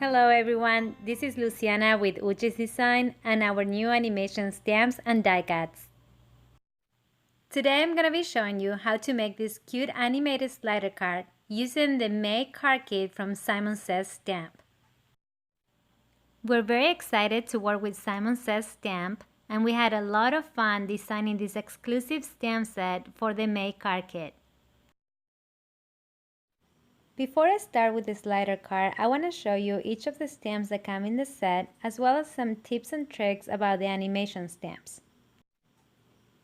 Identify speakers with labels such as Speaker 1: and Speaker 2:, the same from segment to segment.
Speaker 1: Hello everyone, this is Luciana with Uchis Design and our new animation stamps and die cuts. Today I'm going to be showing you how to make this cute animated slider card using the May card kit from Simon Says Stamp. We're very excited to work with Simon Says Stamp, and we had a lot of fun designing this exclusive stamp set for the May card kit. Before I start with the slider card, I want to show you each of the stamps that come in the set, as well as some tips and tricks about the animation stamps.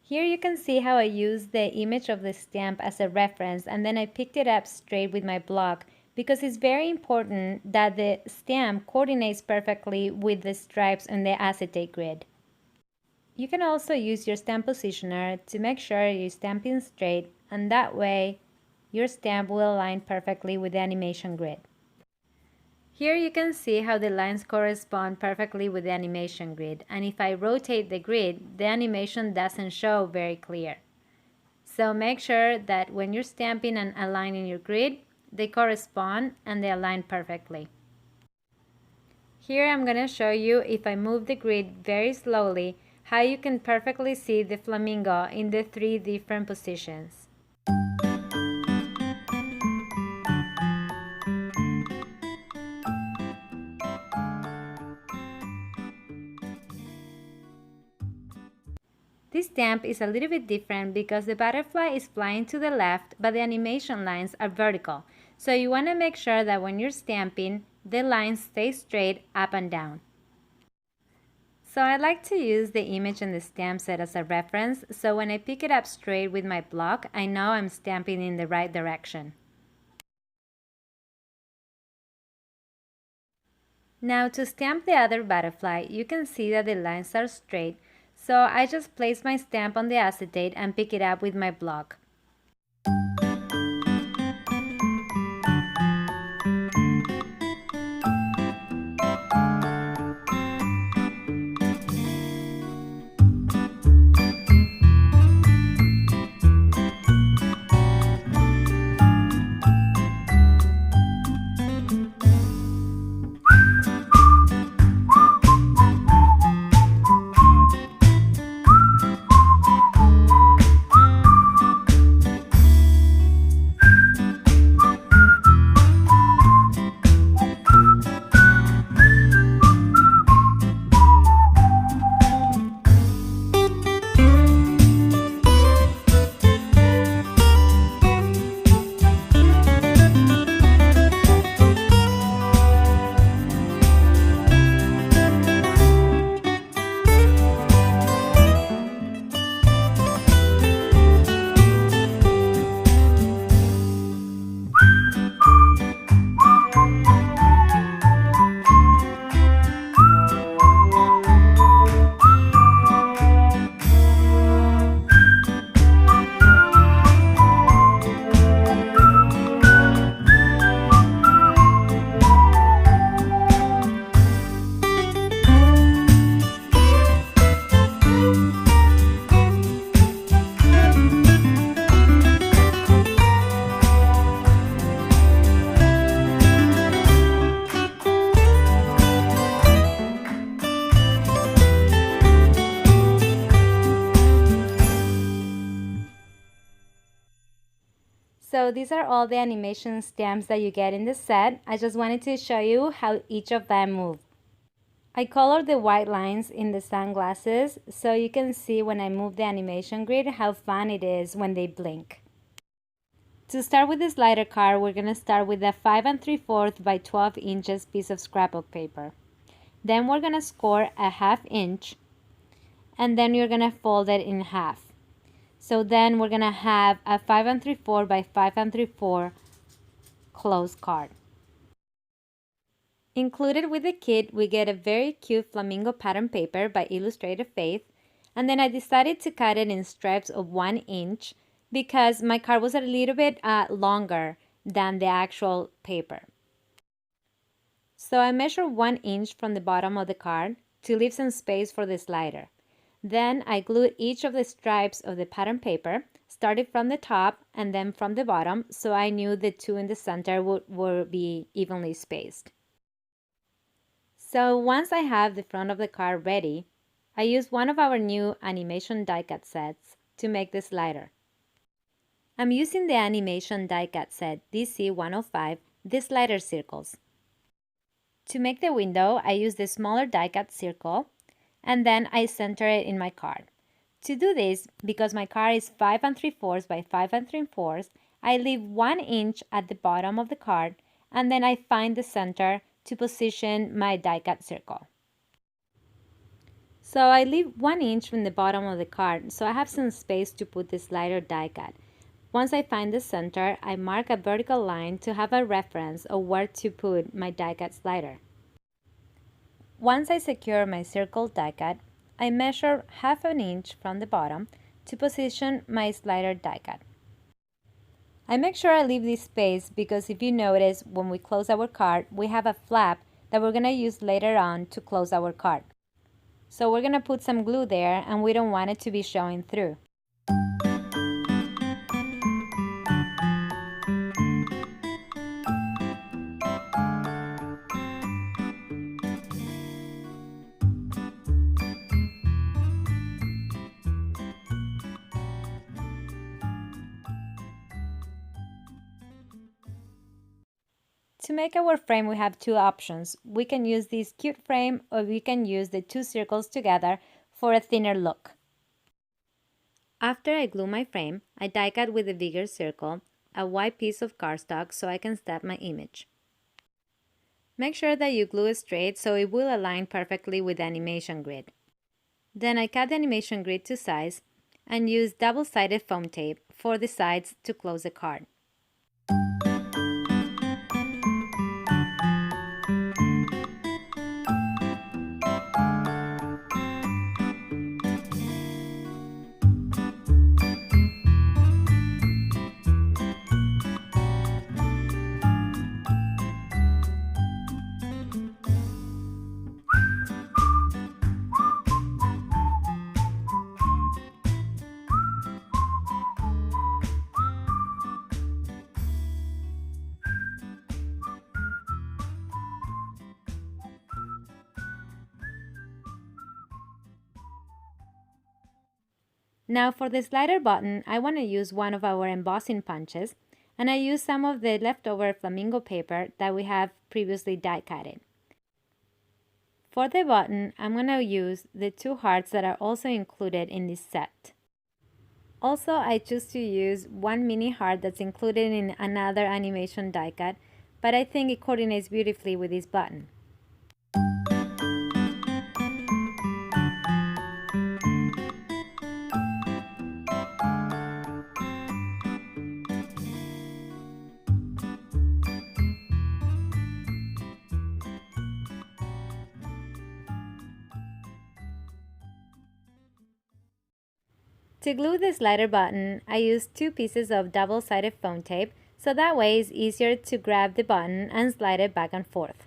Speaker 1: Here you can see how I used the image of the stamp as a reference, and then I picked it up straight with my block because it's very important that the stamp coordinates perfectly with the stripes on the acetate grid. You can also use your stamp positioner to make sure you're stamping straight, and that way your stamp will align perfectly with the animation grid. Here you can see how the lines correspond perfectly with the animation grid, and if I rotate the grid, the animation doesn't show very clear. So make sure that when you're stamping and aligning your grid, they correspond and they align perfectly. Here I'm going to show you, if I move the grid very slowly, how you can perfectly see the flamingo in the 3 different positions. This stamp is a little bit different because the butterfly is flying to the left, but the animation lines are vertical. So you want to make sure that when you're stamping, the lines stay straight up and down. So I like to use the image in the stamp set as a reference, so when I pick it up straight with my block, I know I'm stamping in the right direction. Now to stamp the other butterfly, you can see that the lines are straight, so I just place my stamp on the acetate and pick it up with my block. So these are all the animation stamps that you get in the set. I just wanted to show you how each of them move. I colored the white lines in the sunglasses so you can see when I move the animation grid how fun it is when they blink. To start with the slider card, we're going to start with a 5 3/4 by 12 inches piece of scrapbook paper. Then we're going to score a 1/2 inch, and then you're going to fold it in half. So then we're going to have a 5 3/4 by 5 3/4 closed card. Included with the kit, we get a very cute flamingo pattern paper by Illustrated Faith, and then I decided to cut it in stripes of 1 inch because my card was a little bit longer than the actual paper. So I measured 1 inch from the bottom of the card to leave some space for the slider. Then I glued each of the stripes of the pattern paper, started from the top and then from the bottom, so I knew the two in the center would be evenly spaced. So once I have the front of the card ready, I use one of our new animation die-cut sets to make the slider. I'm using the animation die-cut set DC105, the slider circles. To make the window, I use the smaller die-cut circle, and then I center it in my card. To do this, because my card is 5 3/4 by 5 3/4, I leave 1 inch at the bottom of the card, and then I find the center to position my die-cut circle. So I leave 1 inch from the bottom of the card, so I have some space to put the slider die-cut. Once I find the center, I mark a vertical line to have a reference of where to put my die-cut slider. Once I secure my circle die-cut, I measure 1/2 inch from the bottom to position my slider die-cut. I make sure I leave this space because if you notice, when we close our card, we have a flap that we're going to use later on to close our card. So we're going to put some glue there, and we don't want it to be showing through. To make our frame, we have two options. We can use this cute frame, or we can use the two circles together for a thinner look. After I glue my frame, I die cut with a bigger circle, a white piece of cardstock so I can stamp my image. Make sure that you glue it straight so it will align perfectly with the animation grid. Then I cut the animation grid to size and use double-sided foam tape for the sides to close the card. Now for the slider button, I want to use one of our embossing punches, and I use some of the leftover Flamingo paper that we have previously die cutted. For the button, I'm going to use the two hearts that are also included in this set. Also, I choose to use one mini heart that's included in another animation die cut, but I think it coordinates beautifully with this button. To glue the slider button, I used 2 pieces of double-sided foam tape, so that way it's easier to grab the button and slide it back and forth.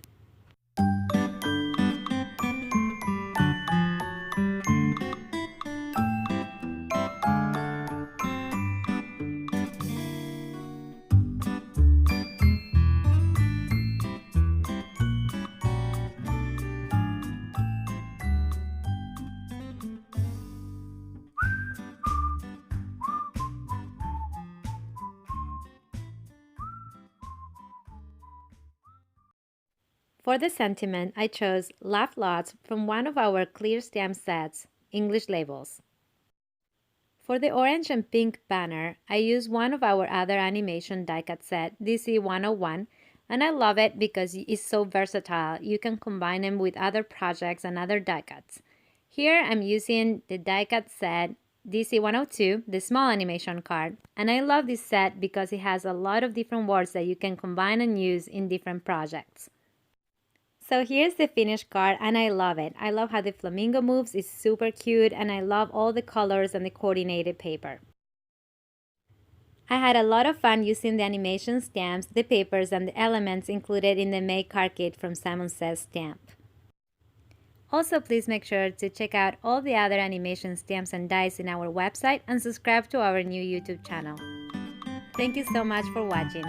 Speaker 1: For the sentiment, I chose Laugh Lots from one of our clear stamp sets, English labels. For the orange and pink banner, I used one of our other animation die-cut set, DC101, and I love it because it's so versatile. You can combine them with other projects and other die-cuts. Here I'm using the die-cut set DC102, the small animation card, and I love this set because it has a lot of different words that you can combine and use in different projects. So here's the finished card, and I love it. I love how the flamingo moves, it's super cute, and I love all the colors and the coordinated paper. I had a lot of fun using the animation stamps, the papers, and the elements included in the May card kit from Simon Says Stamp. Also, please make sure to check out all the other animation stamps and dies in our website and subscribe to our new YouTube channel. Thank you so much for watching.